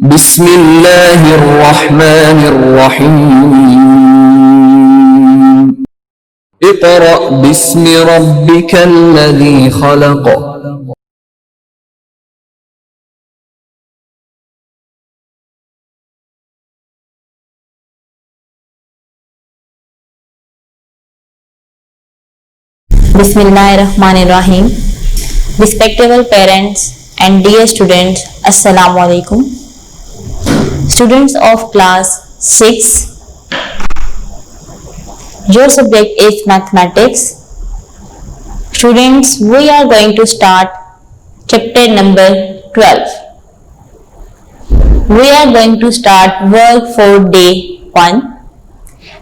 बिस्मिल्लाहिर्रहमानिर्रहीम। Iqra बिस्मि रब्बिकल्लज़ी खलक़। Bismillahirrahmanirrahim. Respectable parents and dear students, Assalamu alaikum. Students of class 6, your subject is mathematics. Students, we are going to start chapter number 12. We are going to start work for day 1,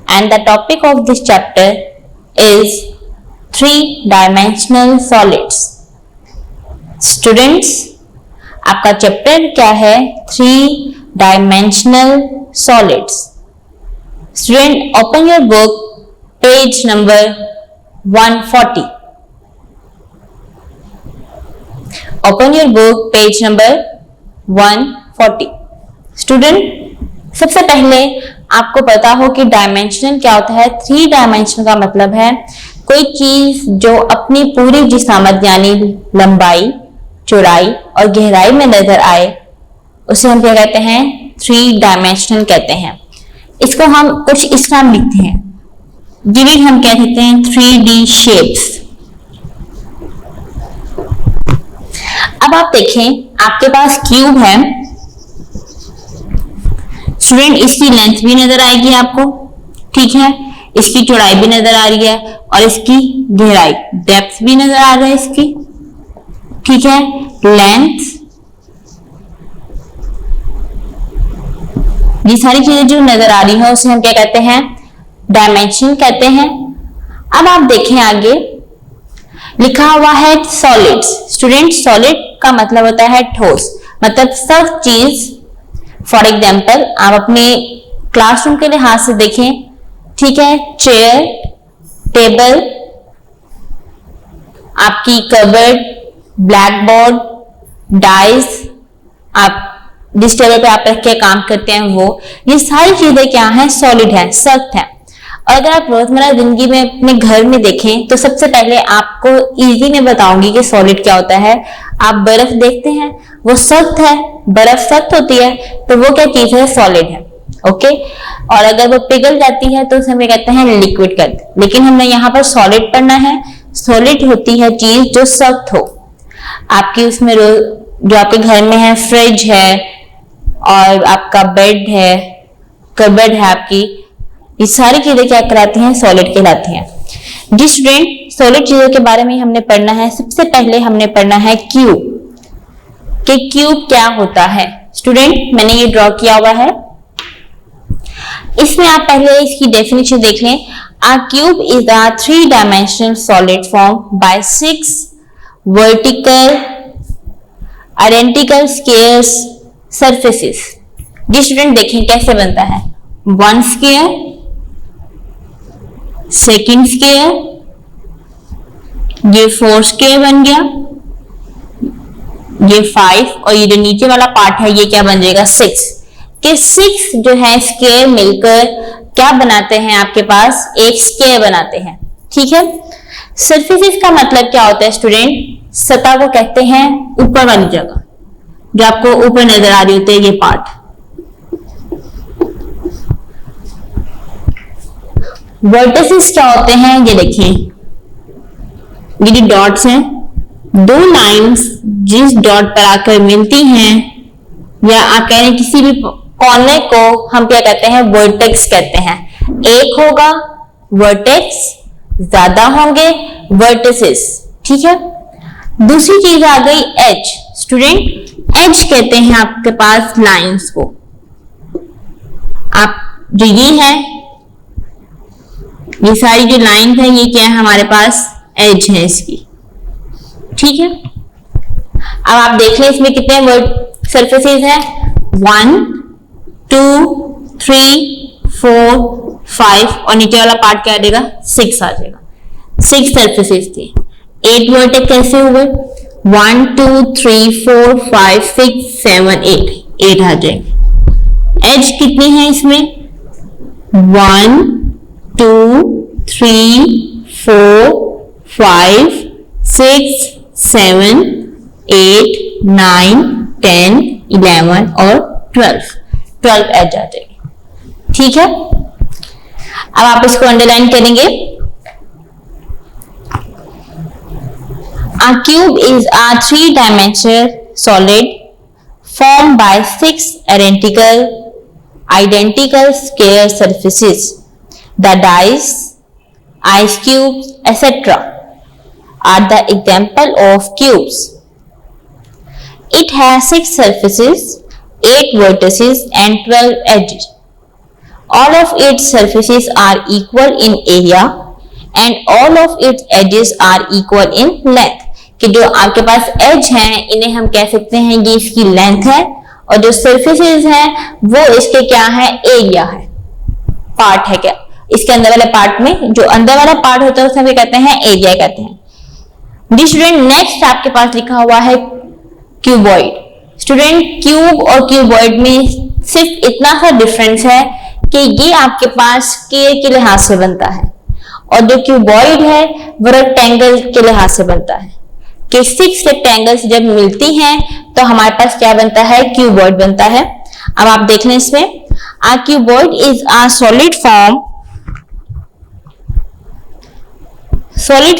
and the topic of this chapter is three-dimensional solids. Students, आपका chapter क्या है? Three-dimensional solids. Student, open your book, page number 140. Open your book, page number 140. Student, सबसे पहले आपको पता हो कि dimensional क्या होता है। थ्री डायमेंशनल का मतलब है कोई चीज जो अपनी पूरी जिसामत यानी लंबाई, चौड़ाई और गहराई में नजर आए, उसे हम क्या कहते हैं? थ्री डायमेंशनल कहते हैं। इसको हम कुछ इस तरह लिखते हैं, जिन्हें हम क्या कहते हैं? 3D shapes. अब आप देखें, आपके पास क्यूब है। स्टूडेंट, इसकी लेंथ भी नजर आएगी आपको, ठीक है, इसकी चौड़ाई भी नजर आ रही है और इसकी गहराई, डेप्थ भी नजर आ रहा है इसकी, ठीक है, लेंथ, ये सारी चीजें जो नजर आ रही है उसे हम क्या कहते हैं? डायमेंशन कहते हैं। अब आप देखें आगे लिखा हुआ है सॉलिड्स। स्टूडेंट, सॉलिड का मतलब होता है ठोस, मतलब सख्त चीज। फॉर एग्जाम्पल, आप अपने क्लासरूम के लिहाज से देखें, ठीक है, चेयर, टेबल, आपकी कबर्ड, ब्लैक बोर्ड, डाइस, आप जिस टेबल पे आप रख के काम करते हैं वो, ये सारी चीजें क्या हैं? सॉलिड है, सख्त है। और अगर आप रोजमर्रा जिंदगी में अपने घर में देखें तो सबसे पहले आपको इजी में बताऊंगी कि सॉलिड क्या होता है। आप बर्फ देखते हैं, वो सख्त है, बर्फ सख्त होती है, तो वो क्या चीज है? सॉलिड है, ओके। और अगर वो पिघल जाती है तो उसे हम कहते हैं लिक्विड कहते हैं। लेकिन हमने यहाँ पर सॉलिड पढ़ना है। सॉलिड होती है चीज जो सख्त हो। आपकी उसमें जो आपके घर में है, फ्रिज है और आपका बेड है, कबर्ड है आपकी, ये सारी चीजें क्या कहलाती हैं? सॉलिड कहलाती हैं। जी स्टूडेंट, सॉलिड चीजों के बारे में हमने पढ़ना है। सबसे पहले हमने पढ़ना है क्यूब, कि क्यूब क्या होता है। स्टूडेंट, मैंने ये ड्रॉ किया हुआ है, इसमें आप पहले इसकी डेफिनेशन देख लें। A cube is a three-dimensional solid formed by 6 vertical identical square surfaces. Ji student, देखें कैसे बनता है। 1 स्क्वायर, सेकेंड स्क्वायर, ये 4 स्क्वायर बन गया, ये 5, और ये जो नीचे वाला पार्ट है ये क्या बन जाएगा? 6 के 6 जो है स्क्वायर मिलकर क्या बनाते हैं? आपके पास एक स्क्वायर बनाते हैं, ठीक है। सरफेसेस का मतलब क्या होता है स्टूडेंट? सतह को कहते हैं ऊपर वाली जगह, जो आपको ऊपर नजर आ रही होती है, ये पार्ट। वर्टिसेस क्या होते हैं? ये देखिए, ये जो डॉट्स हैं, दो लाइंस जिस डॉट पर आकर मिलती हैं, या आप कह रहे हैं किसी भी कोने को हम क्या कहते हैं? वर्टेक्स कहते हैं। एक होगा वर्टेक्स, ज्यादा होंगे वर्टिसेस, ठीक है। दूसरी चीज आ गई एज। स्टूडेंट, एज कहते हैं आपके पास लाइंस को। आप जो ये है, ये सारी जो लाइन है, ये क्या है? हमारे पास एज है इसकी, ठीक है। अब आप देख लें इसमें कितने वर्ड सरफेसेस हैं? 1 2 3 4 5, और नीचे वाला पार्ट क्या आ जाएगा? 6 आ जाएगा। 6 सरफेसेस थे। 8 वर्टेक्स कैसे हुए? 1 2 3 4 5 6 7 8 आ जाएंगे। एज कितनी है इसमें? 1 2 3 4 5 6 7 8 9 10 11 और 12 एज आ जाएगी। ठीक है, अब आप इसको अंडरलाइन करेंगे। A cube is a 3-dimensional solid formed by 6 identical square surfaces. The dice, ice cubes, etc. are the example of cubes. It has 6 surfaces, 8 vertices and 12 edges. All of its surfaces are equal in area and all of its edges are equal in length. कि जो आपके पास as हैं इन्हें हम कह सकते हैं ये इसकी लेंथ है, और जो सरफेसेस हैं वो इसके क्या है? एरिया है, पार्ट है क्या इसके अंदर वाले पार्ट में, जो अंदर वाला पार्ट होता है उसे हम कहते हैं एरिया कहते हैं। जी स्टूडेंट, नेक्स्ट आपके पास लिखा हुआ है क्यूबॉइड। स्टूडेंट, क्यूब और क्यूबॉइड में सिर्फ इतना सा डिफरेंस है कि ये आपके पास स्क्वायर के लिहाज से बनता है और जो क्यूबॉइड है वो रेक्टेंगल के लिहाज से बनता है, कि 6 रेक्टेंगल्स जब मिलती हैं तो हमारे पास क्या बनता है? क्यूबॉइड बनता है। अब आप देख लें इसमें, a cuboid is a solid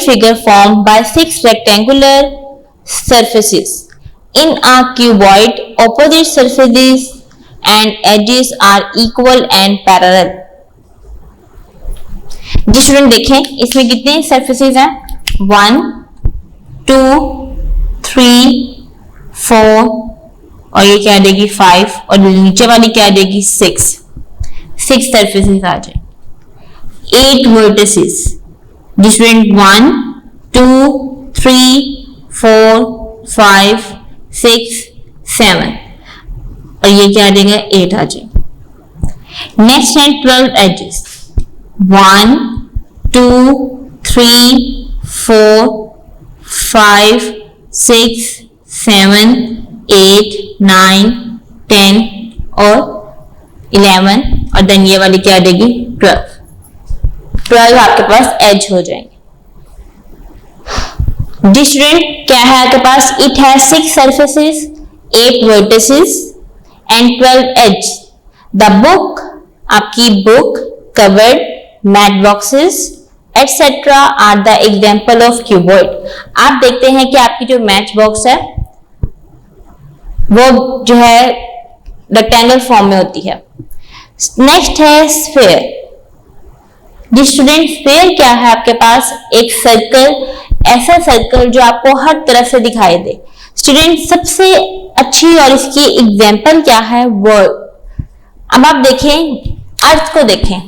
figure formed by 6 rectangular surfaces. In a cuboid, opposite surfaces and edges are equal and parallel. जी स्टूडेंट देखें इसमें कितने सरफेसेस हैं? 1 2 3 4 और ये क्या देगी 5 और नीचे वाली क्या देगी 6 सरफेसेस आ जाए। 8 वर्टिसेस, जी स्टूडेंट 1 2 3 4 5 6 7 और ये क्या देगा 8 आ जाए। नेक्स्ट है 12 एजेस, 1 2 3 4 5 6 7 8 9 10 और 11 और देन ये वाली क्या देगी 12 आपके पास एज हो जाएंगे। जी स्टूडेंट, क्या है आपके पास? It has 6 surfaces, 8 vertices and 12 edges. The book, आपकी book, covered, mat boxes etcetera are the example of cuboid. आप देखते हैं कि आपकी जो मैच बॉक्स है वो जो है रेक्टेंगल फॉर्म में होती है। नेक्स्ट है स्फीयर। जी स्टूडेंट, स्फीयर क्या है आपके पास? एक सर्कल, ऐसा सर्कल जो आपको हर तरफ से दिखाई दे। स्टूडेंट, सबसे अच्छी और इसकी एग्जाम्पल क्या है? वर्ल्ड। अब आप देखें अर्थ को देखें,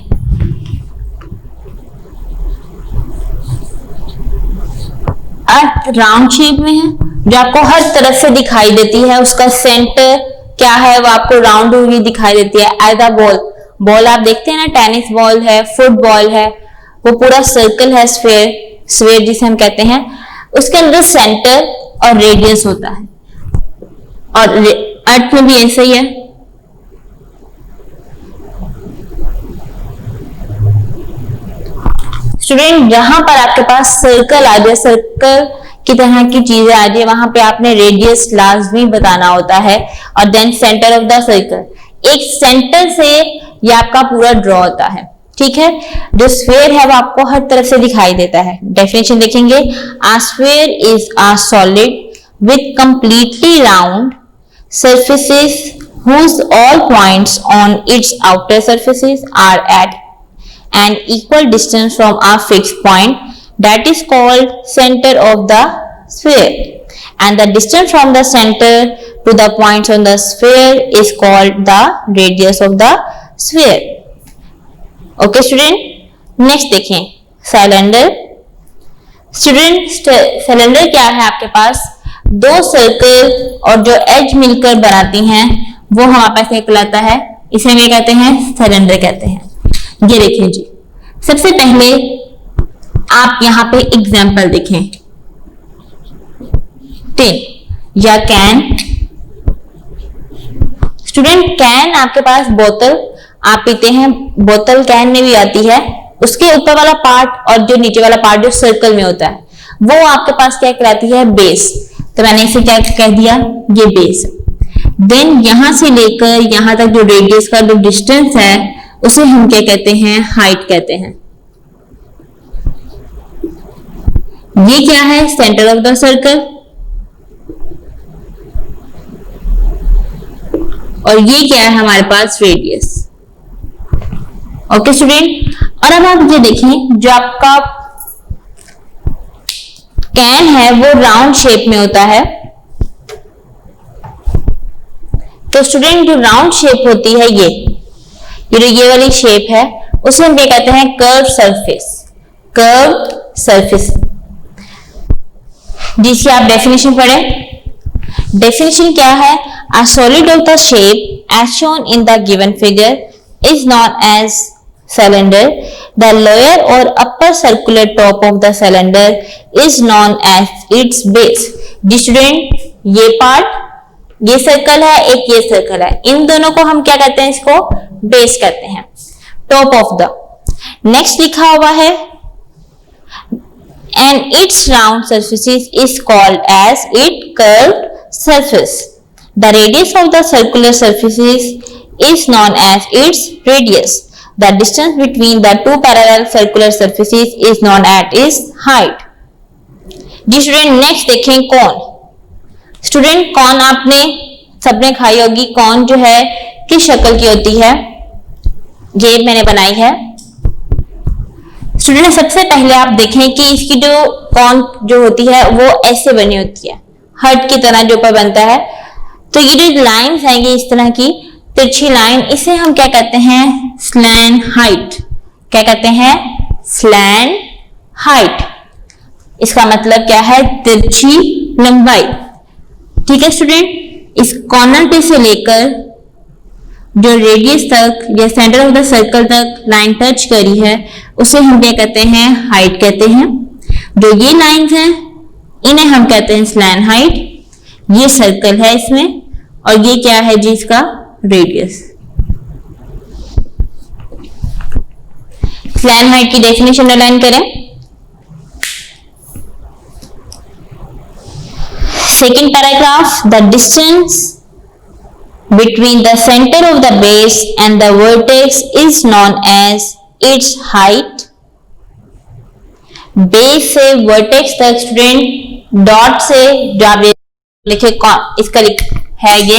अर्थ राउंड शेप में है जो आपको हर तरफ से दिखाई देती है। उसका सेंटर क्या है? वो आपको राउंड हुई दिखाई देती है एज अ बॉल। बॉल आप देखते हैं ना, टेनिस बॉल है, फुटबॉल है, वो पूरा सर्कल है, स्फीयर जिसे हम कहते हैं। उसके अंदर सेंटर और रेडियस होता है और अर्थ में भी ऐसा ही है। स्टूडेंट, जहां पर आपके पास सर्कल आ जाए, सर्कल की तरह की चीजें आ जाए, वहां पे आपने रेडियस लाजमी बताना होता है और then centre of the circle. एक सेंटर से ये आपका पूरा ड्रॉ होता है, ठीक है। जो स्फीयर है वो आपको हर तरफ से दिखाई देता है। डेफिनेशन देखेंगे, a sphere is a solid with completely round surfaces whose all points on its outer surfaces are at an equal distance from a fixed point that is called center of the sphere, and the distance from the center to the points on the sphere is called the radius of the sphere. Okay student, next देखें cylinder. Student, cylinder क्या है आपके पास? दो circle और जो as मिलकर बनाती हैं वो हमारे पास कहलाता है, इसे हम कहते हैं सिलेंडर कहते हैं। ये देखिए जी, सबसे पहले आप यहाँ पे एग्जाम्पल देखें, टिन या कैन। स्टूडेंट कैन आपके पास बोतल आप पीते हैं, बोतल कैन में भी आती है, उसके ऊपर वाला पार्ट और जो नीचे वाला पार्ट जो सर्कल में होता है वो आपके पास क्या कहलाती है, बेस। तो मैंने इसे क्या कह दिया, ये बेस। देन यहां से लेकर यहां तक जो रेडियस का जो डिस्टेंस है उसे हम क्या कहते हैं, हाइट कहते हैं। ये क्या है, सेंटर ऑफ द सर्कल, और ये क्या है हमारे पास, रेडियस। ओके स्टूडेंट, और अब आप ये देखें, जो आपका कैन है वो राउंड शेप में होता है। तो स्टूडेंट जो राउंड शेप होती है ये वाली शेप है उसे हम क्या कहते हैं, कर्व सरफेस। कर्व सरफेस जिसकी आप डेफिनेशन पढ़े। डेफिनेशन क्या है, a solid of the shape as shown in the given figure is known as cylinder. The lower or upper circular top of the cylinder is known as its base. Ji student, ये part, ये circle है, एक ये circle है, इन दोनों को हम क्या कहते हैं, इसको बेस कहते हैं, टॉप ऑफ द। नेक्स्ट लिखा हुआ है and its round surfaces is called as its curved surface. The radius of the circular surfaces is known as its radius. The distance between the two parallel circular surfaces is known as its height. Ji student, next देखें corn. Student corn आपने सबने खाई होगी। Corn जो है किस शक्ल की होती है, ये मैंने बनाई है। स्टूडेंट सबसे पहले आप देखें कि इसकी जो कॉर्न जो होती है वो ऐसे बनी होती है, हर्ट की तरह जो ऊपर बनता है। तो ये जो लाइंस आएंगी इस तरह की तिरछी लाइन, इसे हम क्या कहते हैं, स्लैंट हाइट। क्या कहते हैं, स्लैंट हाइट। इसका मतलब क्या है, तिरछी लंबाई। ठीक है स्टूडेंट, इस कॉर्नर पे से लेकर जो रेडियस तक या सेंटर ऑफ द सर्कल तक लाइन टच करी है उसे हम क्या कहते हैं, हाइट कहते हैं। जो ये लाइंस हैं इन्हें हम कहते हैं स्लैंट हाइट। ये सर्कल है इसमें, और ये क्या है जी, इसका रेडियस। स्लैंट हाइट की डेफिनेशन अंडरलाइन करें। Second paragraph, the distance between the center of the base and the vertex is known as its height. Base से वर्टेक्स तक स्टूडेंट डॉट से जो आप लिखे इसका है ये,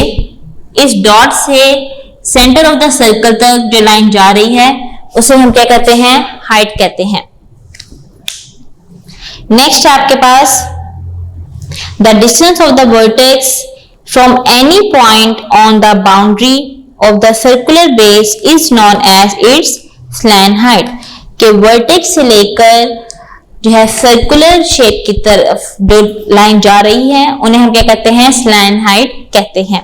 इस डॉट से सेंटर ऑफ द सर्कल तक जो लाइन जा रही है उसे हम क्या कहते हैं, हाइट कहते हैं। नेक्स्ट आपके पास the distance of the vertex from any point on the boundary of the circular base is known as its slant height. के वर्टेक्स से लेकर जो है सर्कुलर शेप की तरफ जो लाइन जा रही है उन्हें हम क्या कहते हैं, स्लैंट हाइट कहते हैं।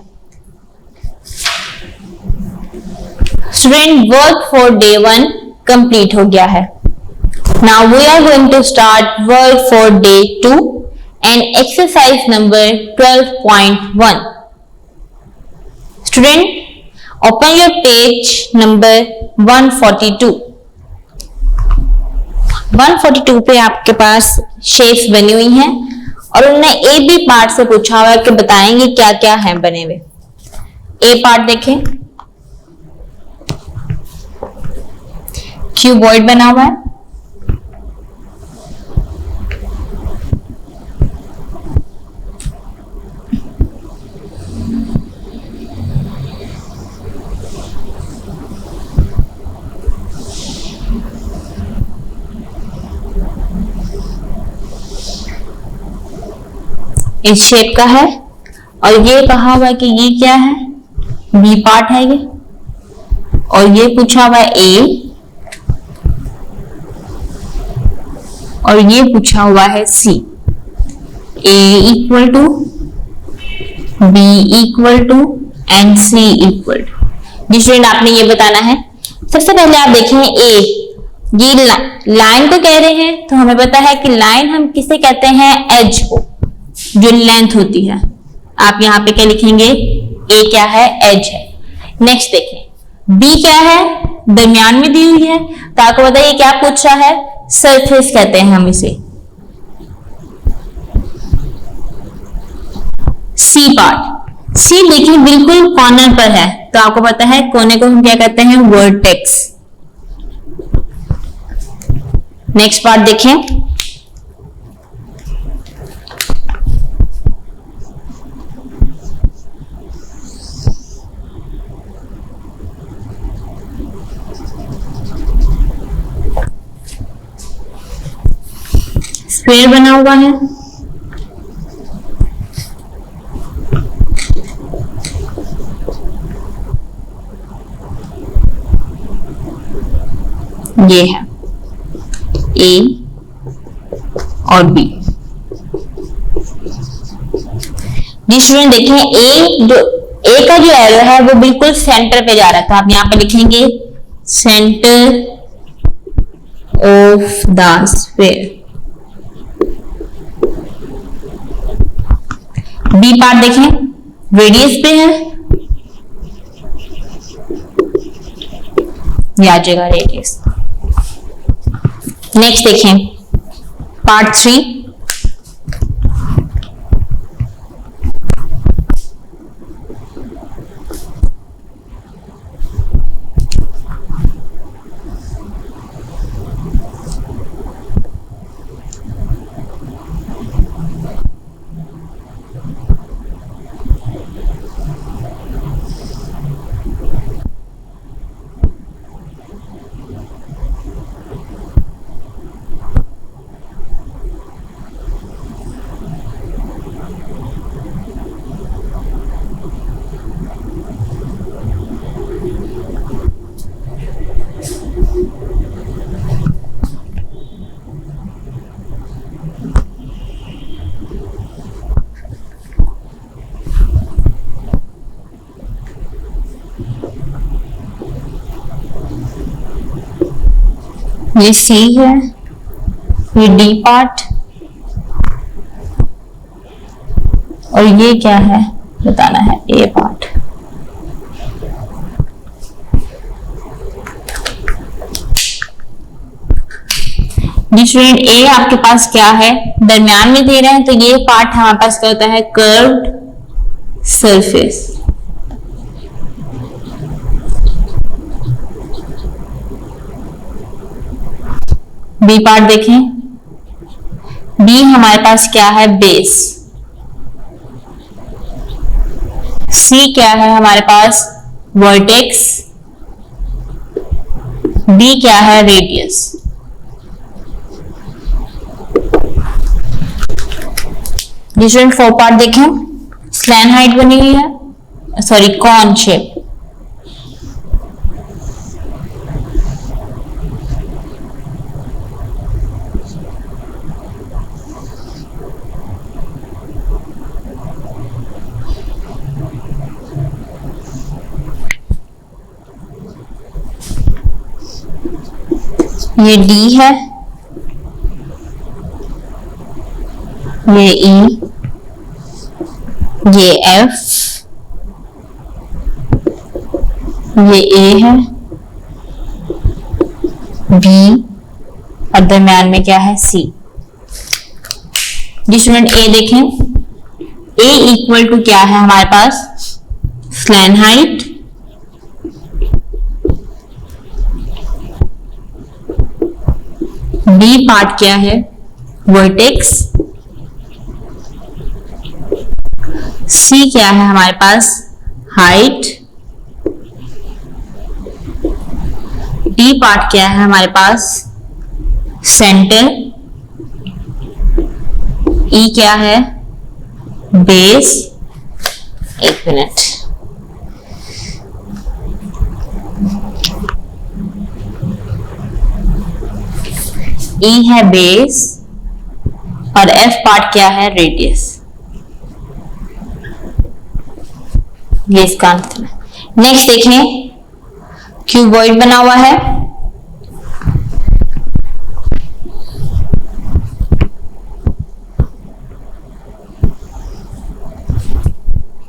Student work for day 1 complete हो गया है। Now we are going to start work for day 2 and exercise number 12.1. Student, open your page number 142. 142 पे आपके पास शेप्स बनी हुई हैं और उन्होंने ए बी पार्ट से पूछा हुआ है कि बताएंगे क्या क्या है बने हुए। ए पार्ट देखें, क्यूबॉइड बना हुआ है, इस शेप का है, और ये कहा हुआ है कि ये क्या है, बी पार्ट है ये, और ये पूछा हुआ है ए, और ये पूछा हुआ है C. A equal to B equal to and C equal to. जी स्टूडेंट आपने ये बताना है। सबसे पहले आप देखें ए, ये लाइन को कह रहे हैं, तो हमें पता है कि लाइन हम किसे कहते हैं, एज को, जो लेंथ होती है। आप यहाँ पे क्या लिखेंगे, ए क्या है, एज है। नेक्स्ट देखें, बी क्या है, दरमियान में दी हुई है, तो आपको बताइए क्या पूछा है, सरफेस कहते हैं हम इसे। सी पार्ट, सी देखिए बिल्कुल कॉर्नर पर है, तो आपको पता है कोने को हम क्या कहते हैं, वर्टेक्स। नेक्स्ट पार्ट देखें, स्क्वायर बना हुआ है, ये है ए और बी। स्टूडेंट देखें, ए का जो एरो है वो बिल्कुल सेंटर पे जा रहा है, तो आप यहां पे लिखेंगे centre of the sphere. B part देखें, रेडियस पे है, याद जगह रेडियस। नेक्स्ट देखें, पार्ट 3, ये सी है, ये डी पार्ट, और ये क्या है बताना है, ए पार्ट। स्टूडेंट ए आपके पास क्या है, दरमियान में दे रहे हैं, तो ये पार्ट हमारे पास क्या होता है, कर्व्ड सरफेस। बी पार्ट देखें, बी हमारे पास क्या है, बेस। सी क्या है हमारे पास, वर्टेक्स। डी क्या है, रेडियस। डिफरेंट 4 पार्ट देखें, स्लैन हाइट बनी हुई है, सॉरी कॉन शेप। ये डी है, ये ई, ये एफ, ये ए है, बी, और दरम्यान में क्या है, सी। स्टूडेंट ए देखें, ए इक्वल टू क्या है हमारे पास, स्लैन हाइट, बी पार्ट क्या है, वर्टेक्स, सी क्या है हमारे पास, हाइट, डी पार्ट क्या है हमारे पास, सेंटर, ई क्या है, बेस। एक मिनट, ई है बेस और एफ पार्ट क्या है, रेडियस। ये इसका आंसर है। नेक्स्ट देखें, क्यूबॉइड बना हुआ है,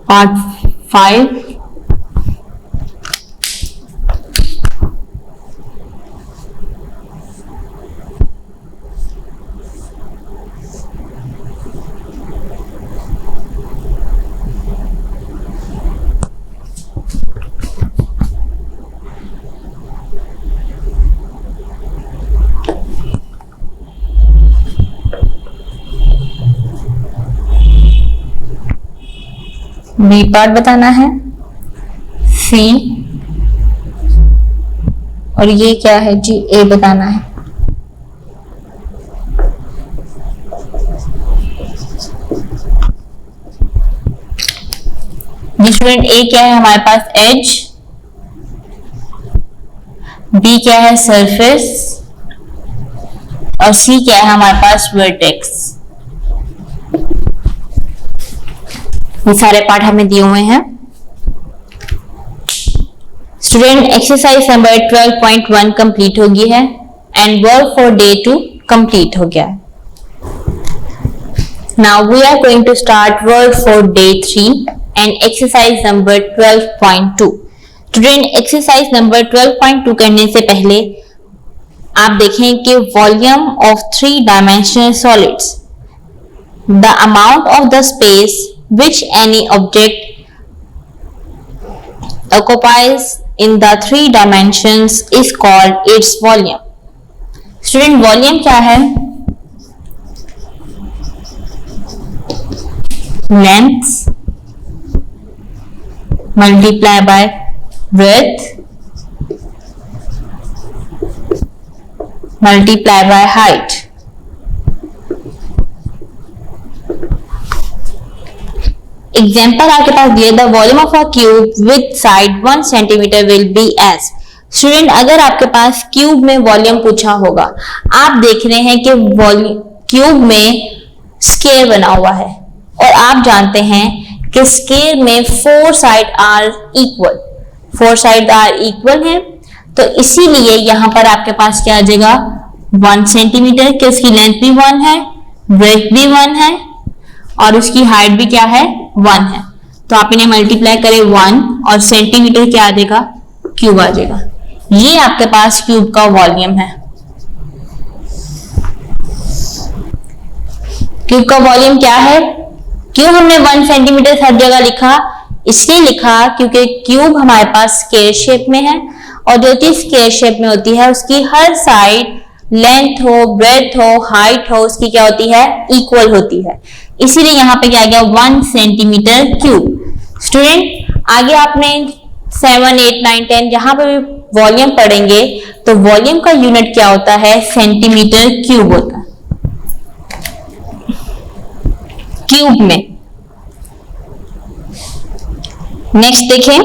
पार्ट 5, बी पार्ट बताना है, सी, और ये क्या है जी, ए बताना है। स्टूडेंट ए क्या है हमारे पास, एज, बी क्या है, सरफेस, और सी क्या है हमारे पास, वर्टेक्स। ये सारे पार्ट हमें दिए हुए हैं। स्टूडेंट एक्सरसाइज नंबर 12.1 कंप्लीट हो गई है and work for day 2 complete हो गया है। Now we are going to start work for day 3 and exercise number 12.2। Student exercise number 12.2 करने से पहले आप देखें कि volume of 3 dimensional solids, the amount of the space which any object occupies in the 3 dimensions is called its volume. Student, volume क्या है? Length multiply by breadth multiply by height. Example आपके पास दिए, the volume of a cube with side 1 centimetre will be as. Student, अगर आपके पास cube में volume पूछा होगा, आप देख रहे हैं कि क्यूब में स्क्वायर बना हुआ है और आप जानते हैं कि स्क्वायर में 4 side are equal, 4 side are equal है, तो इसीलिए यहां पर आपके पास क्या आ जाएगा, 1 सेंटीमीटर, कि उसकी लेंथ भी 1 है, ब्रेथ भी 1 है और उसकी हाइट भी क्या है, 1 है। तो आप इन्हें मल्टीप्लाई करें 1 और सेंटीमीटर क्या आ जाएगा, क्यूब आ जाएगा। ये आपके पास क्यूब का वॉल्यूम है। क्यूब का वॉल्यूम क्या है? क्यों हमने 1 सेंटीमीटर हर जगह लिखा? इसलिए लिखा क्योंकि क्यूब हमारे पास स्क्वायर शेप में है और जो चीज स्क्वायर शेप में होती है उसकी हर साइड लेंथ हो, ब्रेथ हो, हाइट हो, उसकी क्या होती है, इक्वल होती है। इसीलिए यहाँ पे क्या गया, 1 सेंटीमीटर क्यूब। स्टूडेंट, आगे आपने 7, 8, 9, 10 जहां पे भी वॉल्यूम पढ़ेंगे तो वॉल्यूम का यूनिट क्या होता है, सेंटीमीटर क्यूब होता है क्यूब में। नेक्स्ट देखें,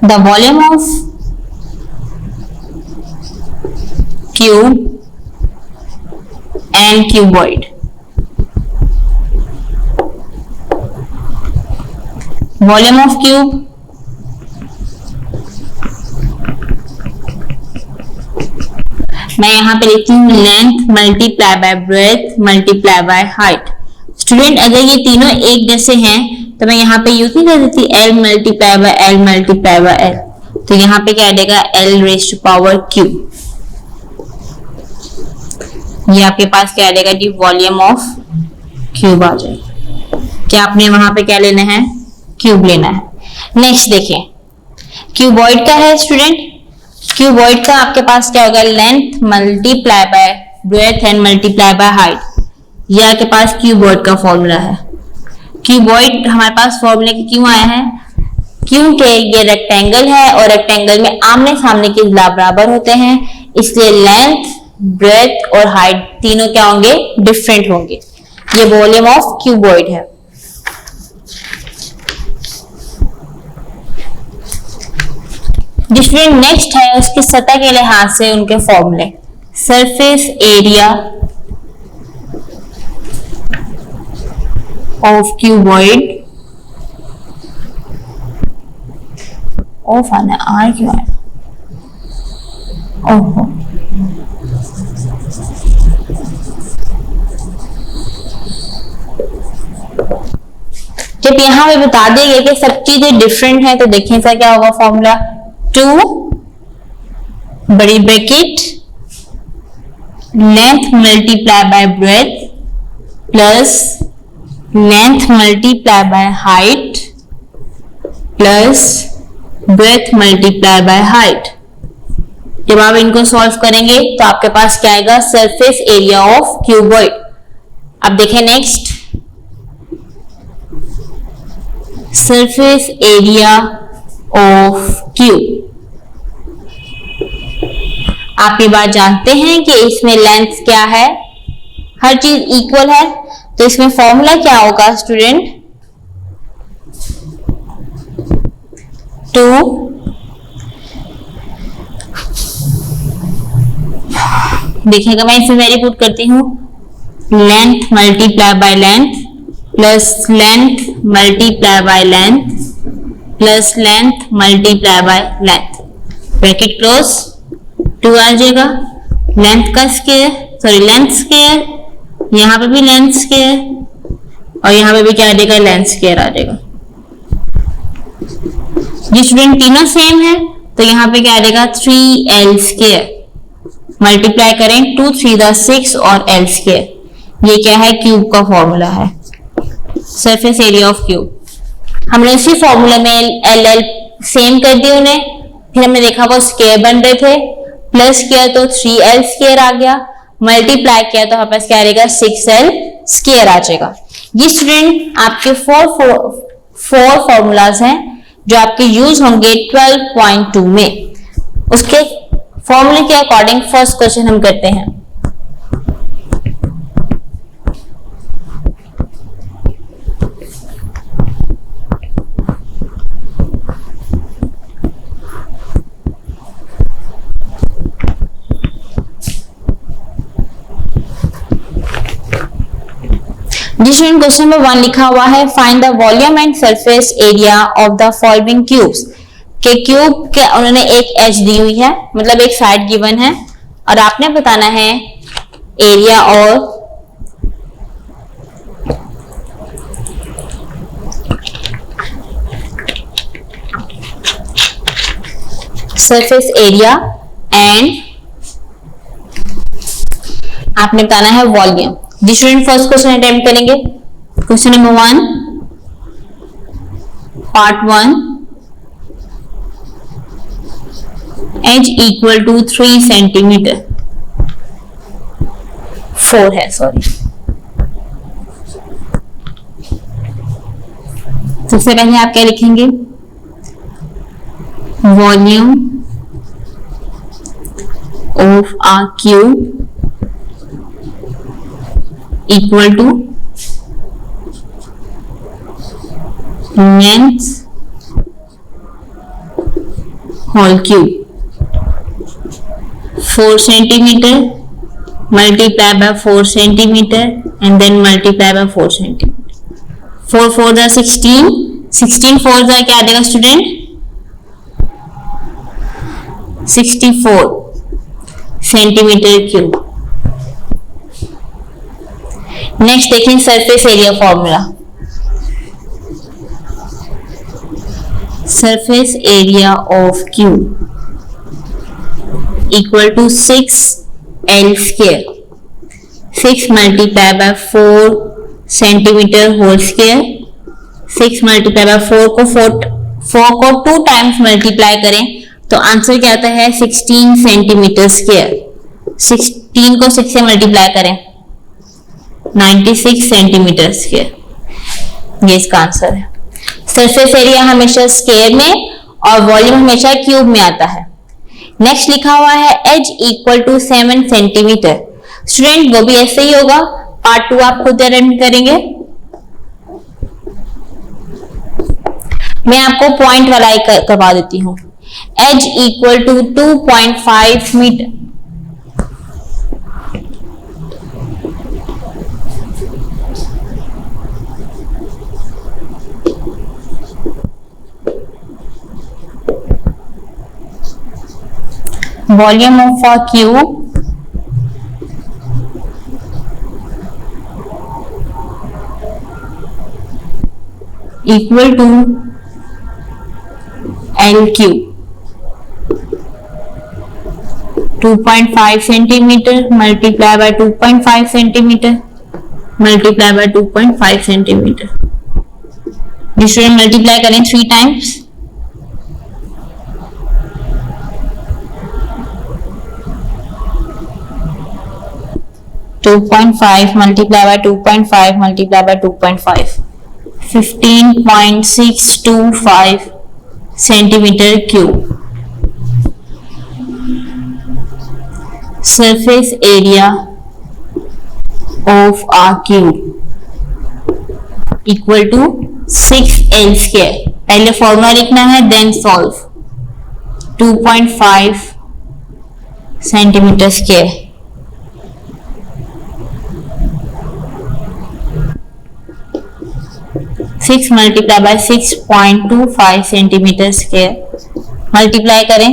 the volume of cube and cuboid. Volume of cube, मैं यहां पे लिखती हूँ length multiply by breadth multiply by height. Student, अगर ये तीनों एक जैसे हैं तो मैं यहाँ पे यूज नहीं कर सकती L multiply by L multiply by L, तो यहाँ पे क्या आ जाएगा, L raise to power cube. ये आपके पास क्या आ जाएगा जी, वॉल्यूम ऑफ क्यूब आ जाएगा। क्या आपने वहां पे क्या लेना है, क्यूब लेना है। नेक्स्ट देखिए, क्यूबॉइड का है स्टूडेंट। क्यूबॉइड का आपके पास क्या होगा, length multiply by breath and multiply by height. ये आपके पास क्यूबॉइड का फॉर्मूला है। क्यूबॉइड हमारे पास फॉर्मूले के क्यों आया है, क्योंकि ये रेक्टेंगल है और रेक्टेंगल में आमने सामने के बराबर होते हैं, इसलिए लेंथ, ब्रेथ और हाइट तीनों क्या होंगे, डिफरेंट होंगे। ये वॉल्यूम ऑफ क्यूबॉइड है। डिफरेंट नेक्स्ट है उसकी सतह के लिहाज से उनके फॉर्मूले, surface area of cuboid of आना आर क्यों आया, ओहो, जब यहां पे बता देंगे कि सब चीजें डिफरेंट है तो देखें इसका क्या होगा फॉर्मूला, 2 बड़ी bracket length multiply by breath plus length multiply by height plus breadth multiply by height. जब आप इनको सॉल्व करेंगे तो आपके पास क्या आएगा, सरफेस एरिया ऑफ क्यूबॉइड। अब देखें next, surface area of cube. आप ये बात जानते हैं कि इसमें लेंथ क्या है, हर चीज इक्वल है, तो इसमें फॉर्मूला क्या होगा स्टूडेंट, 2 देखिएगा मैं इसे वेरी पुट करती हूं, length multiply by length plus length multiply by length plus length multiply by length, bracket close, 2 आ जाएगा, लेंथ का स्क्वायर, सॉरी लेंथ स्क्वायर, यहां पे भी लेंथ स्क्वायर और यहां पे भी क्या आ जाएगा, लेंथ स्क्वायर आ जाएगा। ये स्टूडेंट तीनों सेम है तो यहां पे क्या आ जाएगा, 3l स्क्वायर, मल्टीप्लाई करें 2 3 द 6 और l स्क्वायर। ये क्या है, क्यूब का फॉर्मूला है, सरफेस एरिया ऑफ क्यूब। हमने उसी फॉर्मूला में एल सेम कर दिए उन्हें, फिर हमने देखा वो स्क्वायर बन रहे थे, प्लस किया तो 3l स्क्वायर आ गया, मल्टीप्लाई किया तो हमारे पास क्या आएगा, 6l स्क्वायर आ जाएगा। ये स्टूडेंट आपके फोर फॉर्मूलाज हैं जो आपके यूज होंगे 12.2 में। उसके फॉर्मूले के अकॉर्डिंग फर्स्ट क्वेश्चन हम करते हैं। जिसमें क्वेश्चन नंबर 1 लिखा हुआ है, find the volume and surface area of the following cubes. के क्यूब के उन्होंने एक एज दी हुई है, मतलब एक साइड गिवन है और आपने बताना है एरिया और सरफेस एरिया एंड आपने बताना है वॉल्यूम। जी स्टूडेंट फर्स्ट क्वेश्चन अटेम्प्ट करेंगे। Question number 1 part 1, edge equal to 3 centimetre, 4 है सॉरी। सबसे पहले आप क्या लिखेंगे, volume of a cube equal to length whole cube 4 centimeter multiply by 4 centimeter and then multiply by 4 centimeter, 4 4 the 16, 16 4 the क्या आ जाएगा स्टूडेंट, 64 सेंटीमीटर क्यूब। नेक्स्ट देखें surface area formula, surface area of cube equal to 6l square, 6 multiply by 4 centimetre whole square, 6 multiply by 4 को 2 times multiply करें तो answer क्या आता है, 16 सेंटीमीटर स्क्वायर। 16 को 6 से मल्टीप्लाई करें 96 सेंटीमीटर स्क्वायर, ये इसका आंसर है। सरफेस एरिया हमेशा स्क्वायर में और वॉल्यूम हमेशा क्यूब में आता है। नेक्स्ट लिखा हुआ है edge equal to 7 centimetre. Student वो भी ऐसे ही होगा, पार्ट 2 आप खुद अटेम्प्ट करेंगे। मैं आपको पॉइंट वाला ही करवा देती हूं, edge equal to 2.5 metre. volume of a cube equal to L cube, 2.5 centimeter multiply by 2.5 centimeter multiply by 2.5 centimeter। जिसे मल्टीप्लाई करें 3 times 2.5 multiplied by 2.5 multiplied by 2.5, 15.625 centimeter cube. Surface area of a cube equal to 6L square. पहले formula लिखना है, then solve. 2.5 centimetre square. 6 multiply by 6.25 centimetre square. Multiply करें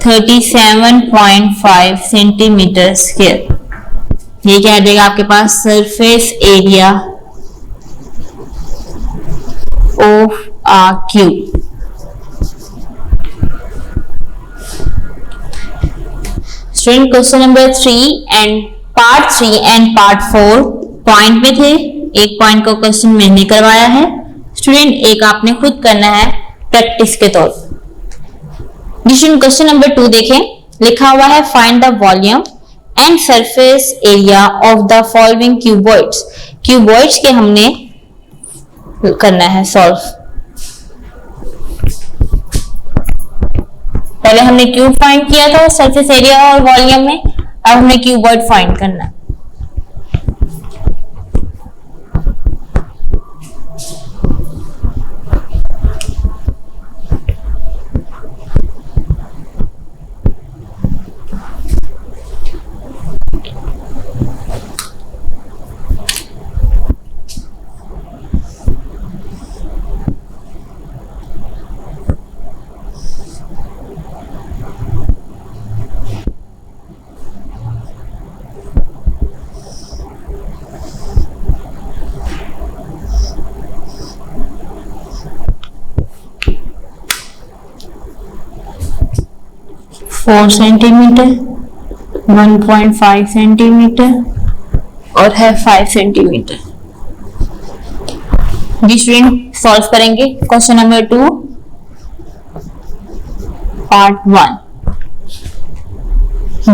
37.5 centimetre square. ये क्या आ जाएगा आपके पास? Surface area of a cube. Student question number 3 and part 3 and part 4 point में थे. एक पॉइंट को क्वेश्चन मैंने करवाया है स्टूडेंट, एक आपने खुद करना है प्रैक्टिस के तौर पर. क्वेश्चन नंबर 2 देखें. लिखा हुआ है find the volume and surface area of the following cuboids. Cuboids के हमने करना है सॉल्व. पहले हमने क्यूब फाइंड किया था सरफेस एरिया और वॉल्यूम में, अब हमें क्यूबॉइड फाइंड करना है. फोर सेंटीमीटर, 1.5 सेंटीमीटर और है 5 सेंटीमीटर. जी स्टूडेंट सॉल्व करेंगे. Question number 2 part 1.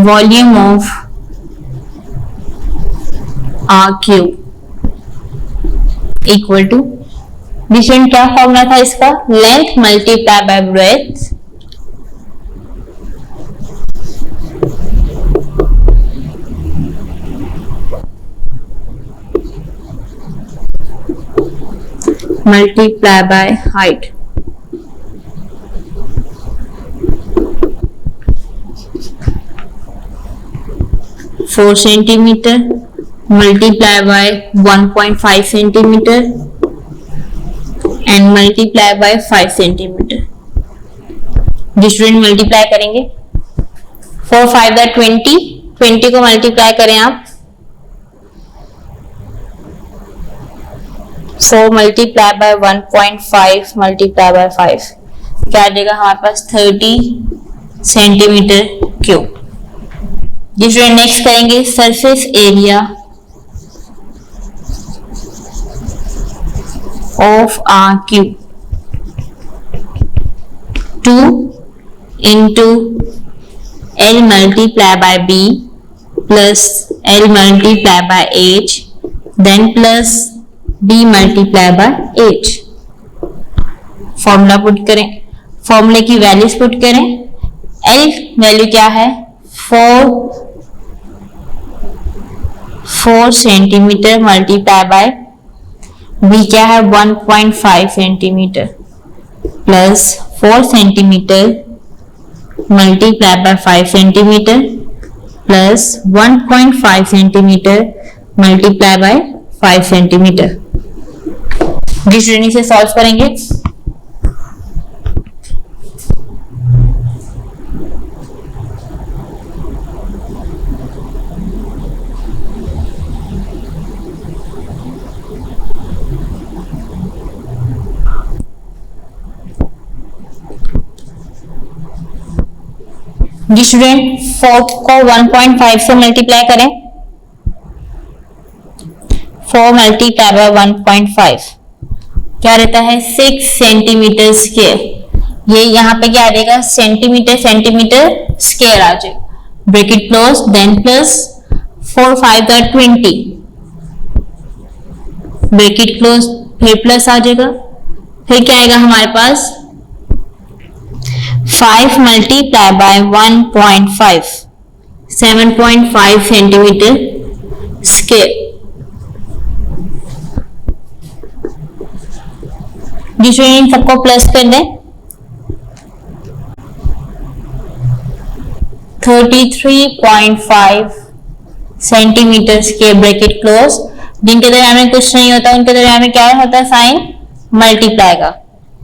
Volume of a cube equal to, student क्या फॉर्मूला था इसका? Length multiply by breadth multiply by height. Four centimeter multiply by 1.5 centimeter and multiply by 5 centimeter. Student multiply करेंगे. 4 5 20, 20 को multiply करें आप. So multiply by 1.5 multiply by 5 क्या आ जाएगा हमारे पास? 30 सेंटीमीटर क्यूब. जिसमें नेक्स्ट करेंगे surface area of a cube. 2 into L multiply by B plus L multiply by H then plus B multiply by H. Formula put करें, फॉर्मूले की वैल्यूज पुट करें. L वैल्यू क्या है? 4 सेंटीमीटर मल्टीप्लाई बाय B क्या है? 1.5 centimetre plus 4 centimetre multiply by 5 centimetre plus 1.5 centimetre multiply by 5 centimetre. जिस श्रेणी से सॉल्व करेंगे. जी स्टूडेंट 4 को 1.5 से मल्टीप्लाई करें. 4 मल्टीप्लाई बाय 1.5 क्या रहता है? 6 सेंटीमीटर स्क्वायर. ये यहाँ पे क्या आ जाएगा? सेंटीमीटर सेंटीमीटर स्क्वायर आ जाएगा. ब्रैकेट क्लोज देन प्लस 4 5 का 20, ब्रैकेट क्लोज, फिर प्लस आ जाएगा, फिर क्या आएगा हमारे पास 5 मल्टीप्लाई बाय 1.5, 7.5 सेंटीमीटर स्क्वायर। जिसमें इन सबको प्लस कर दें, 33.5 सेंटीमीटर स्क्वायर, ब्रैकेट क्लोज। जिनके दरमियान में कुछ नहीं होता उनके दरमियान में क्या होता है साइन, मल्टीप्लाई का,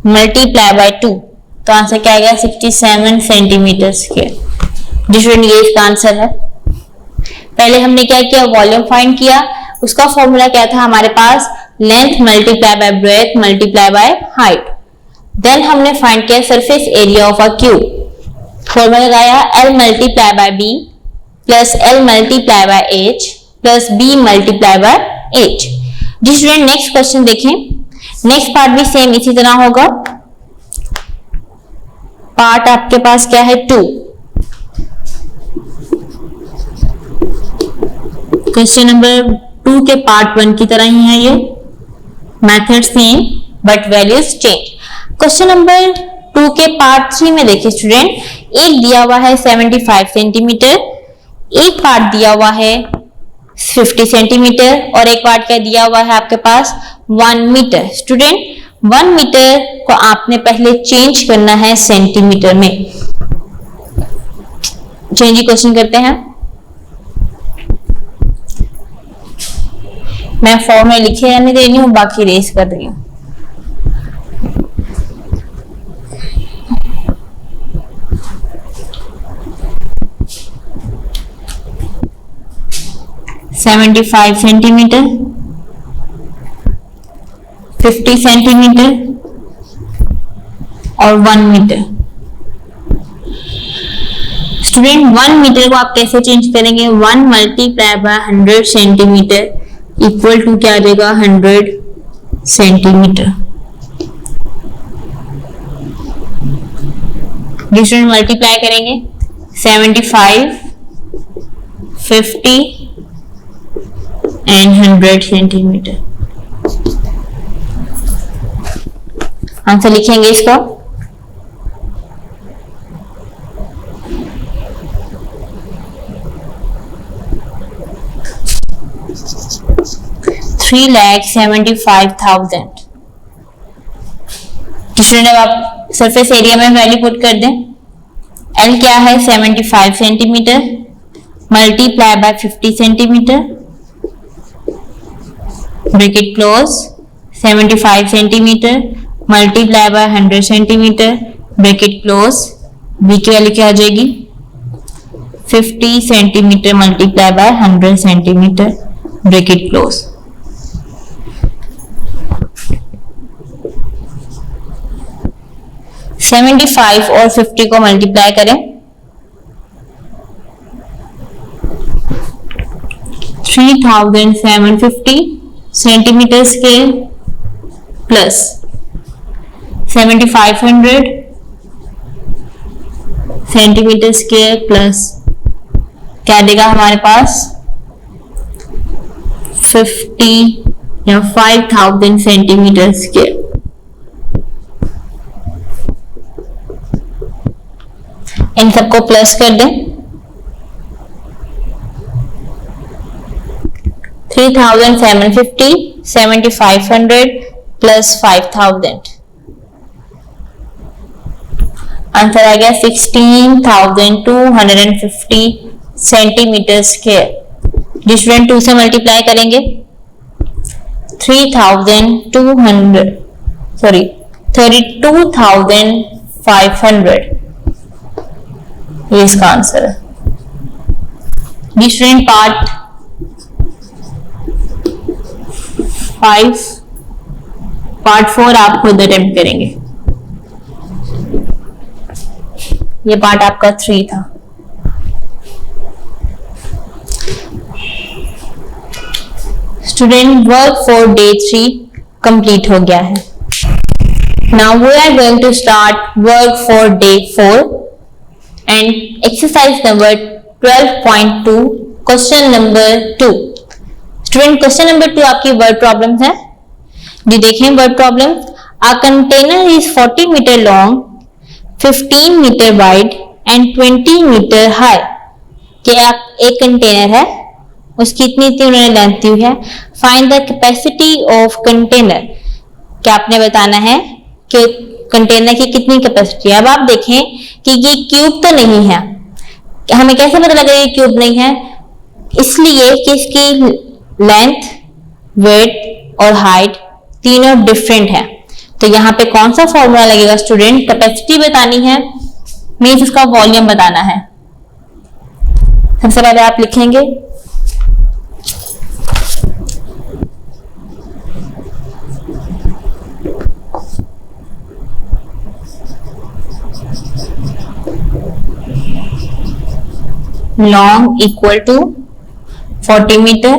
मल्टीप्लाई बाय 2, तो आंसर क्या आएगा 67 सेंटीमीटर स्क्वायर। जिसमें ये इसका आंसर है। पहले हमने क्या किया, वॉल्यूम फाइंड किया, उसका फॉर्मूला क्या था हमारे पास, length multiply by breadth multiply by height. Then हमने फाइंड किया surface area of a cube, formula लगाया L multiply by B plus L multiply by H plus B multiply by H। जी स्टूडेंट नेक्स्ट क्वेश्चन देखें, next part भी same इसी तरह होगा। Part आपके पास क्या है 2, क्वेश्चन नंबर 2 के पार्ट 1 की तरह ही है ये, method same but values change. Question number 2 के पार्ट 3 में देखिए स्टूडेंट, एक दिया हुआ है 75 सेंटीमीटर, एक पार्ट दिया हुआ है 50 सेंटीमीटर और एक पार्ट क्या दिया हुआ है आपके पास 1 मीटर। स्टूडेंट 1 मीटर को आपने पहले चेंज करना है सेंटीमीटर में। चेंज क्वेश्चन करते हैं, मैं फॉर्म में लिखे रहने दे रही हूं, बाकी रेस कर रही हूं। $75 सेंटीमीटर, 50 सेंटीमीटर और 1 मीटर। स्टूडेंट 1 मीटर को आप कैसे चेंज करेंगे, 1 multiply by 100 centimetre equal to क्या आ जाएगा 100 सेंटीमीटर। स्टूडेंट मल्टीप्लाई करेंगे 75, 50 एंड 100 सेंटीमीटर। आंसर लिखेंगे इसका, $3,75,000। स्टूडेंट अब आप सरफेस एरिया में वैल्यू पुट कर दें, L क्या है 75 centimetre multiply by 50 centimetre, bracket close, 75 centimetre multiply by 100 centimetre, bracket close, B की वैल्यू क्या आ जाएगी 50 centimetre multiply by 100 centimetre, bracket close. $75 और 50 को मल्टीप्लाई करें, 3,750 centimetre square plus 7,500 centimetre square plus क्या देगा हमारे पास 50 या 5,000 सेंटीमीटर स्क्वायर। इन सबको प्लस कर दें, 3,750 7,500 प्लस 5,000, आंसर आ गया 16,250 सेंटीमीटर स्क्वायर। डिफरेंट 2 से मल्टीप्लाई करेंगे 32,500, ये इसका आंसर है। डिफरेंट पार्ट 5, पार्ट 4 आप खुद अटेम्प्ट करेंगे। ये पार्ट आपका 3 था। Student work for day 3 complete हो गया है। Now we are going to start work for day 4 and exercise number 12.2 question number 2। Student question number 2 आपकी वर्ड प्रॉब्लम्स है। जी देखें word problem. A container is 40 metre long, 15 metre wide and 20 metre high. कि एक container है, उसकी इतनी उन्होंने लेंथ दी है। Find the capacity of container. क्या आपने बताना है कि कंटेनर की कितनी कैपेसिटी है। अब आप देखें कि ये क्यूब तो नहीं है। हमें कैसे पता लगा ये क्यूब नहीं है? इसलिए कि इसकी लेंथ, विड्थ और हाइट तीनों डिफरेंट है। तो यहाँ पे कौन सा फॉर्मूला लगेगा स्टूडेंट? कैपेसिटी बतानी है, मीन्स उसका वॉल्यूम बताना है। सबसे पहले आप लिखेंगे long equal to 40 metre,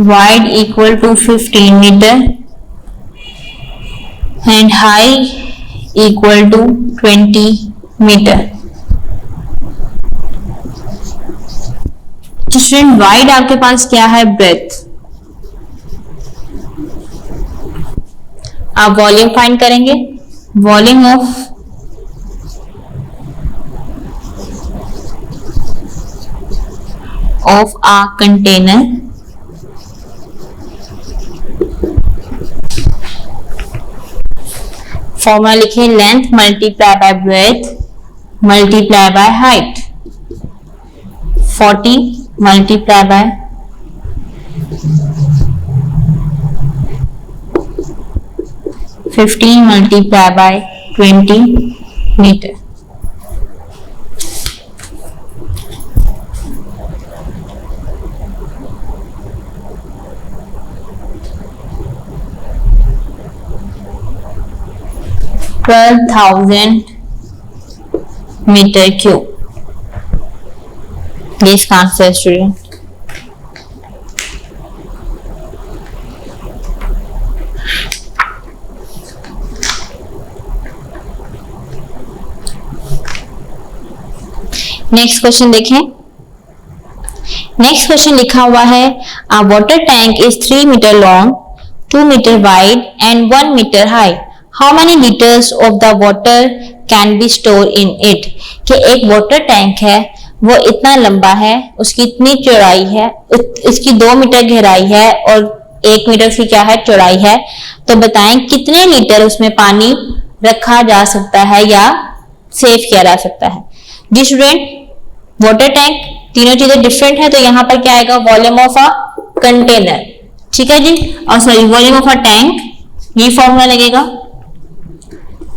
wide equal to 15 meter and high equal to 20 meter। Student wide आपके पास क्या है? ब्रेथ। आप वॉल्यूम फाइंड करेंगे। Volume of a container formula लिखें, length multiply by breadth multiply by height. 40 multiply by 15 multiply by 20 metre. Metre cube. ये इसका answer है स्टूडेंट। नेक्स्ट क्वेश्चन देखें। नेक्स्ट क्वेश्चन लिखा हुआ है, a water tank is 3 metre long, 2 metre wide and 1 metre high. How many litres of the water can be store in it. कि एक water tank है, वो इतना लंबा है, उसकी इतनी चौड़ाई है, इसकी 2 मीटर गहराई है और 1 मीटर की क्या है? चौड़ाई है। तो बताएं कितने लीटर उसमें पानी रखा जा सकता है या सेव किया जा सकता है। जी स्टूडेंट, वाटर टैंक तीनों चीजें डिफरेंट है, तो यहाँ पर क्या आएगा? Volume of a container. ठीक है जी, और sorry volume of a tank, ये फॉर्मूला लगेगा।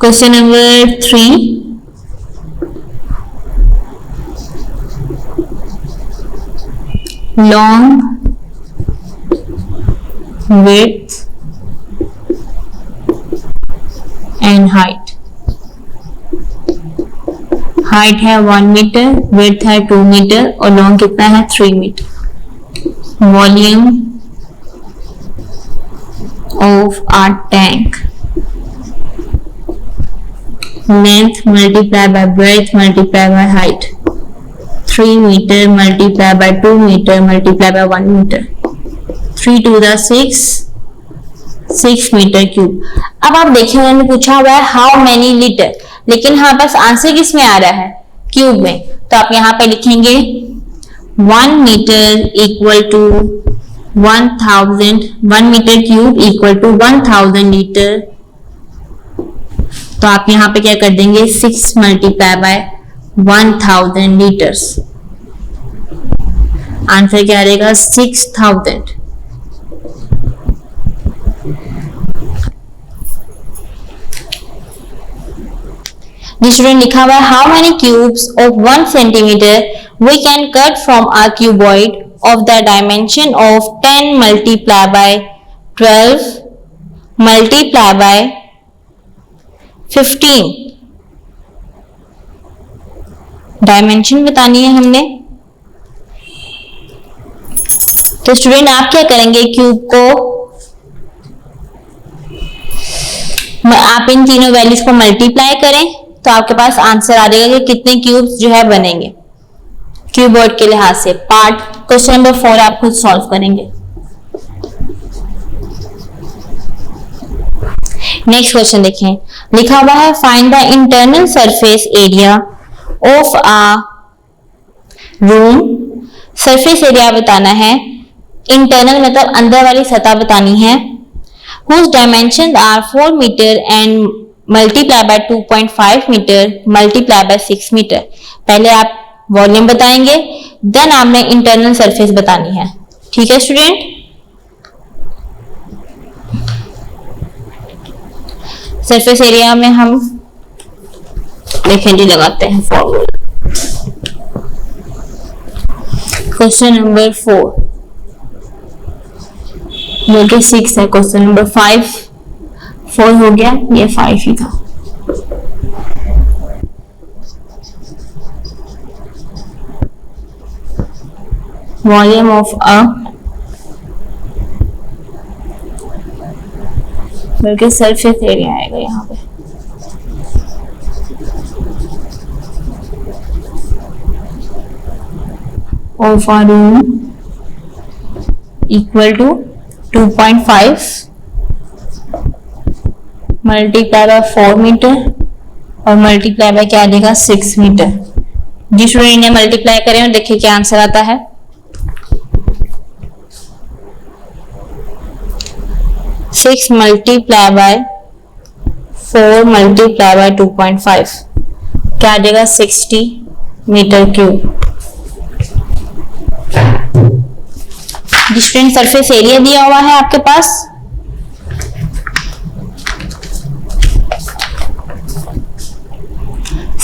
Question number 3, long, width and height. Height है 1 मीटर, विड्थ है 2 मीटर और लॉन्ग कितना है? 3 metre. Volume of a tank, length multiplied by breadth multiplied by height, 3 meter multiplied by 2 meter multiplied by 1 meter, 3 to the 6 metre cube. अब आप देखिए उन्होंने पूछा हुआ है हाउ मेनी लीटर, लेकिन हाँ बस आंसर किस में आ रहा है? क्यूब में। तो आप यहाँ पे लिखेंगे 1 metre equal to 1000, 1 metre cube equal to 1000 litre. तो आप यहां पे क्या कर देंगे? 6 मल्टीप्लाई बाय 1000 लीटर्स। आंसर क्या रहेगा? 6000। स्टूडेंट लिखा हुआ है how many cubes of 1 centimetre we can cut from a cuboid of the dimension of 10 multiply by 12 multiply by 15। Dimension बतानी है हमने। तो स्टूडेंट आप क्या करेंगे? क्यूब को आप इन तीनों वैल्यूज को मल्टीप्लाई करें, तो आपके पास आंसर आ जाएगा कि कितने क्यूब्स जो है बनेंगे क्यूबॉइड के लिहाज से। पार्ट क्वेश्चन नंबर 4 आप खुद सॉल्व करेंगे। नेक्स्ट क्वेश्चन देखें, लिखा हुआ है find the internal surface area of a room. Surface area बताना है, इंटरनल मतलब अंदर वाली सतह बतानी है। whose dimensions are 4 metre and multiply by 2.5 metre multiply by 6 metre. पहले आप वॉल्यूम बताएंगे, देन आपने इंटरनल सरफेस बतानी है। ठीक है स्टूडेंट, सरफेस एरिया में हम देखें जी लगाते हैं फॉर्मूला। क्वेश्चन नंबर 4 जो कि 6 है। क्वेश्चन नंबर 5 4 हो गया, ये 5 ही था। वॉल्यूम ऑफ अ, बल्कि सरफेस एरिया आएगा यहाँ पे। Of a room equal to 2.5 multiply by 4 metre और मल्टीप्लाई बाय क्या आ जाएगा 6 मीटर। जिस स्टूडेंट ने मल्टीप्लाई करें और देखिए क्या आंसर आता है। 6 मल्टीप्लाई बाय 4 मल्टीप्लाई बाय 2.5 क्या आ जाएगा 60 metre cube. Different surface area दिया हुआ है आपके पास,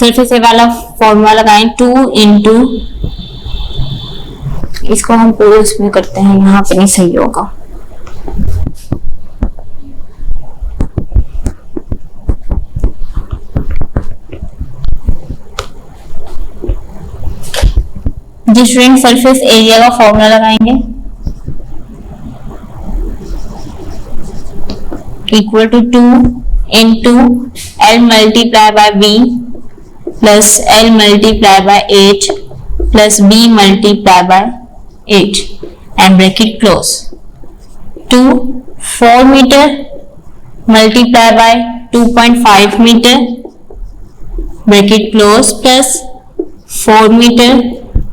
सरफेस एरिया वाला फॉर्मूला लगाएं 2 इंटू, इसको हम पूरे उसमें करते हैं, यहाँ पे नहीं सही होगा। डिफरेंट सरफेस एरिया का फॉर्मूला लगाएंगे equal to 2 into L multiply by B plus L multiply by 8 plus B multiply by 8 and bracket close. 2 4 metre multiply by 2.5 metre bracket close plus 4 metre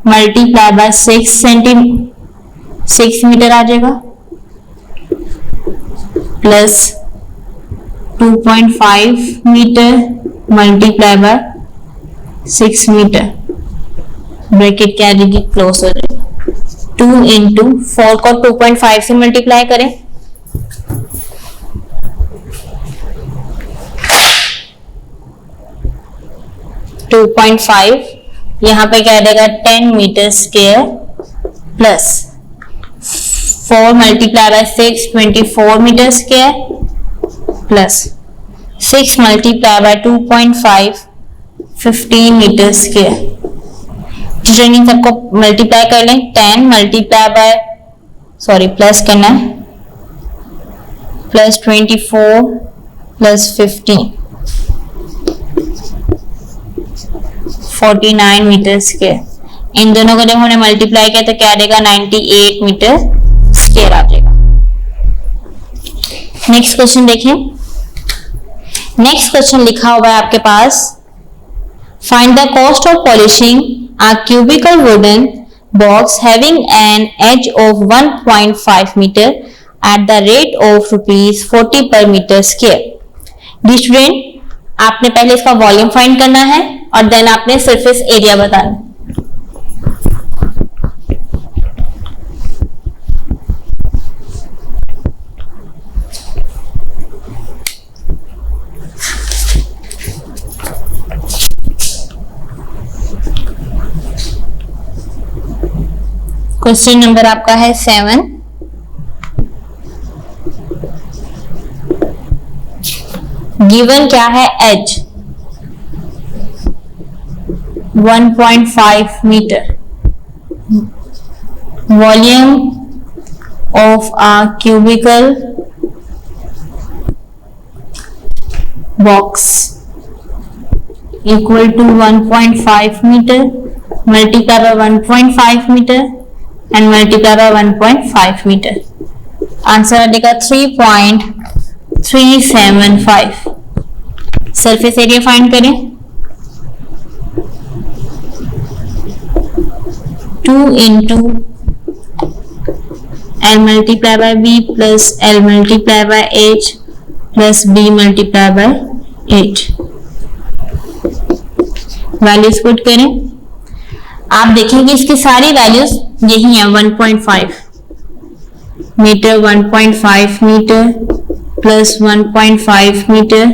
multiply by 6 metre आ जाएगा plus 2.5 metre multiply by 6 metre bracket क्या आ जाएगी close हो जाएगी। 2 into 4 को 2.5 से multiply करें, यहाँ पे क्या आ जाएगा 10 metre square plus 4 multiply by 6 24 metre square plus 6 multiply by 2.5 15 metre square. इन सबको मल्टीप्लाई कर लें, 10 मल्टीप्लाई बाय प्लस करना है प्लस 24 प्लस 15 49 मीटर स्क्वायर। इन दोनों को जब हमने मल्टीप्लाई किया तो क्या आ जाएगा 98 मीटर स्क्वायर आ जाएगा। नेक्स्ट क्वेश्चन देखें, नेक्स्ट क्वेश्चन लिखा हुआ है आपके पास find the cost of polishing a cubical wooden box having an edge of 1.5 metre at the rate of ₹40 per metre square. Student आपने पहले इसका वॉल्यूम फाइंड करना है और देन आपने सरफेस एरिया बताना है। क्वेश्चन नंबर आपका है 7। गिवन क्या है edge 1.5 metre, volume of a cubical box equal to 1.5 meter, multiply by 1.5 meter and multiply by 1.5 meter. Answer आ जाएगा 3.375. सरफेस एरिया फाइंड करें. 2 into L multiply by B plus L multiply by H plus B multiply by 8. Values put करें. आप देखेंगे इसकी सारी values यही है. 1.5 metre, 1.5 metre plus 1.5 metre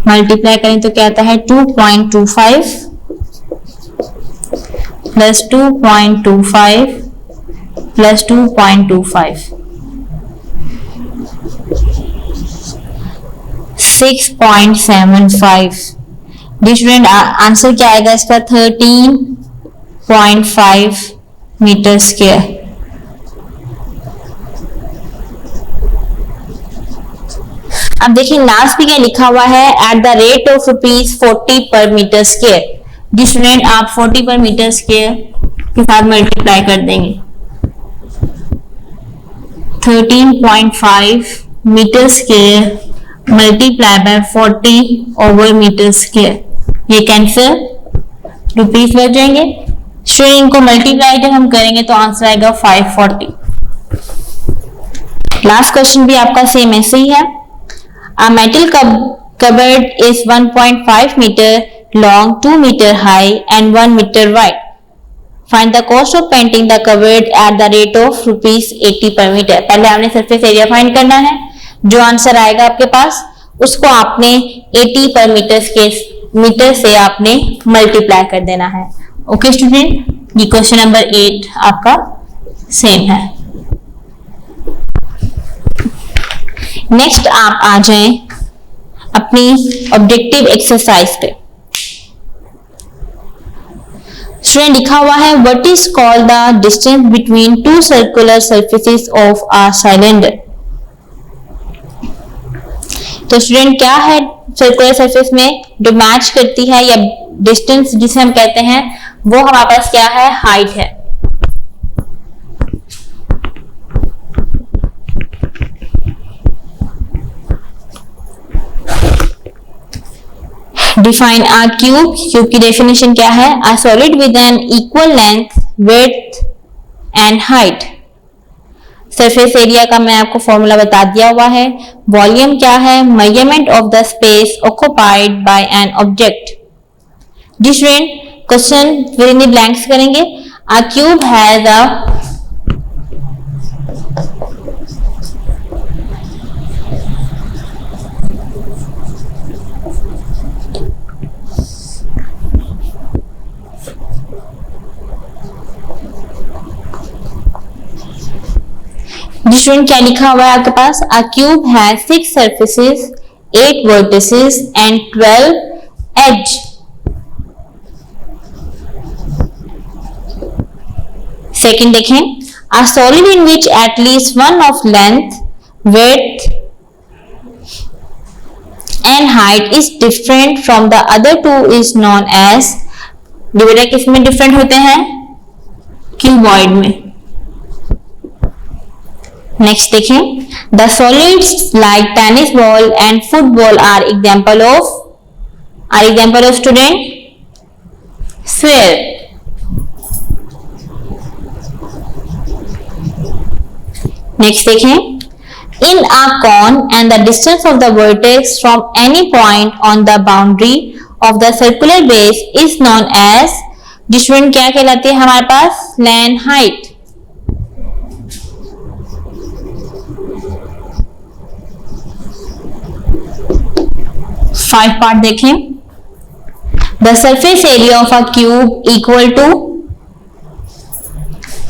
multiply करें तो क्या आता है 2.25 प्लस 2.25 प्लस 2.25 6.75. स्टूडेंट आंसर क्या आएगा इसका 13.5 मीटर स्क्वायर. अब देखिए लास्ट में क्या लिखा हुआ है eight the rate of ₹40 per metre square. जी स्टूडेंट आप 40 पर मीटर स्क्वायर के साथ मल्टीप्लाई कर देंगे. 13.5 metre square multiply by 40 over metre square. ये कैंसिल, रुपीस बच जाएंगे. स्टूडेंट इनको मल्टीप्लाई जब हम करेंगे तो आंसर आएगा 540. लास्ट क्वेश्चन भी आपका सेम ऐसे ही है. A metal cupboard is 1.5 meter long, 2 meter high and 1 meter wide. Find the cost of painting the cupboard at the rate of ₹80 per meter. पहले आपने सरफेस एरिया फाइंड करना है. जो आंसर आएगा आपके पास उसको आपने 80 पर मीटर से आपने मल्टीप्लाई कर देना है. ओके स्टूडेंट, ये क्वेश्चन नंबर 8 आपका सेम है. नेक्स्ट आप आ जाएं अपनी ऑब्जेक्टिव एक्सरसाइज पे. स्टूडेंट लिखा हुआ है what is called the distance between two circular surfaces of a cylinder. तो स्टूडेंट क्या है सर्कुलर सरफेस में जो मैच करती है या डिस्टेंस जिसे हम कहते हैं वो हमारे पास क्या है, हाइट है. Define a cube. क्यूब की डेफिनेशन क्या है, a solid with an equal length, width and height. Surface area का मैं आपको फॉर्मूला बता दिया हुआ है. वॉल्यूम क्या है, measurement of the space occupied by an object. जी student question fill in the blanks करेंगे. A cube has a student क्या लिखा हुआ है आपके पास, a cube has 6 surfaces, 8 vertices and 12 edge. Second देखें, a solid in which at least one of length, width and height is different from the other two is known as. Divider किसमें different होते हैं, cuboid में. Next देखें, the solids like tennis ball and football are example of student sphere. Next देखें, in a cone and the distance of the vertex from any point on the boundary of the circular base is known as. Student क्या कहलाती है हमारे पास, slant height. Five part देखें. The surface area of a cube equal to.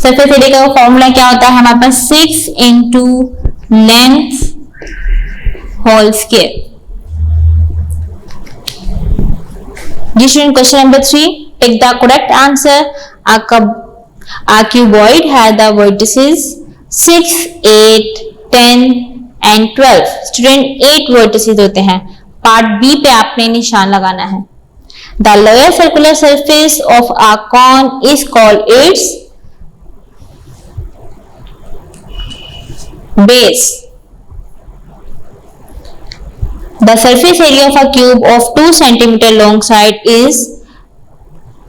Surface area का formula क्या होता है हमारे पास, 6 into लेंथ होल स्क्वायर. जी student question number 3, take the correct answer. A A cuboid has the vertices 6, 8, 10 and 12. Student 8 vertices होते हैं। Part B पे आपने निशान लगाना है। The lower circular surface of a cone is called its base. The surface area of a cube of 2 centimeter long side is,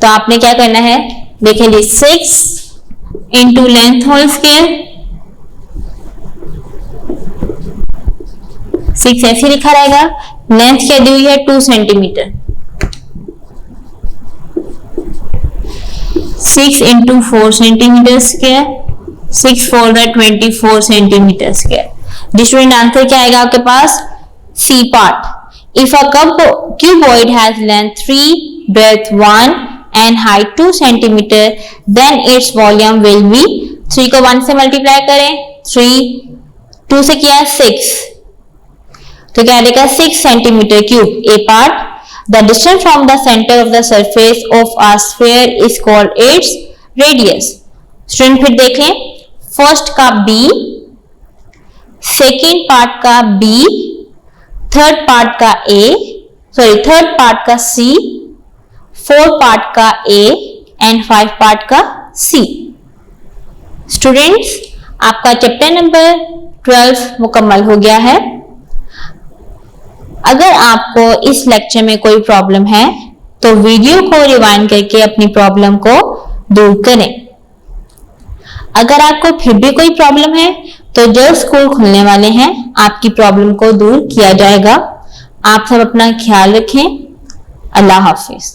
तो आपने क्या करना है, देखेंगे 6 into length whole square, 6 ऐसे लिखा रहेगा, लेंथ क्या दी हुई है 2 centimetre, 6 into 4 centimeter square, 6 4 the 24 centimeter square। Student answer क्या आएगा आपके पास, C part। If a cuboid has length 3, breadth 1 and height 2 centimeter, then its volume will be, 3 को 1 से मल्टीप्लाई करें, 3 2 से किया 6, तो क्या देगा 6 centimetre cube. A part, the distance from the center of the surface of a sphere is called its radius। Student फिर देख लें, फर्स्ट का B, सेकेंड पार्ट का B, थर्ड पार्ट का थर्ड पार्ट का C, फोर्थ पार्ट का A and 5 part का C। Students आपका चैप्टर नंबर 12 मुकम्मल हो गया है। अगर आपको इस लेक्चर में कोई प्रॉब्लम है तो वीडियो को रिवाइंड करके अपनी प्रॉब्लम को दूर करें। अगर आपको फिर भी कोई प्रॉब्लम है तो जल्द स्कूल खुलने वाले हैं, आपकी प्रॉब्लम को दूर किया जाएगा। आप सब अपना ख्याल रखें। अल्लाह हाफिज।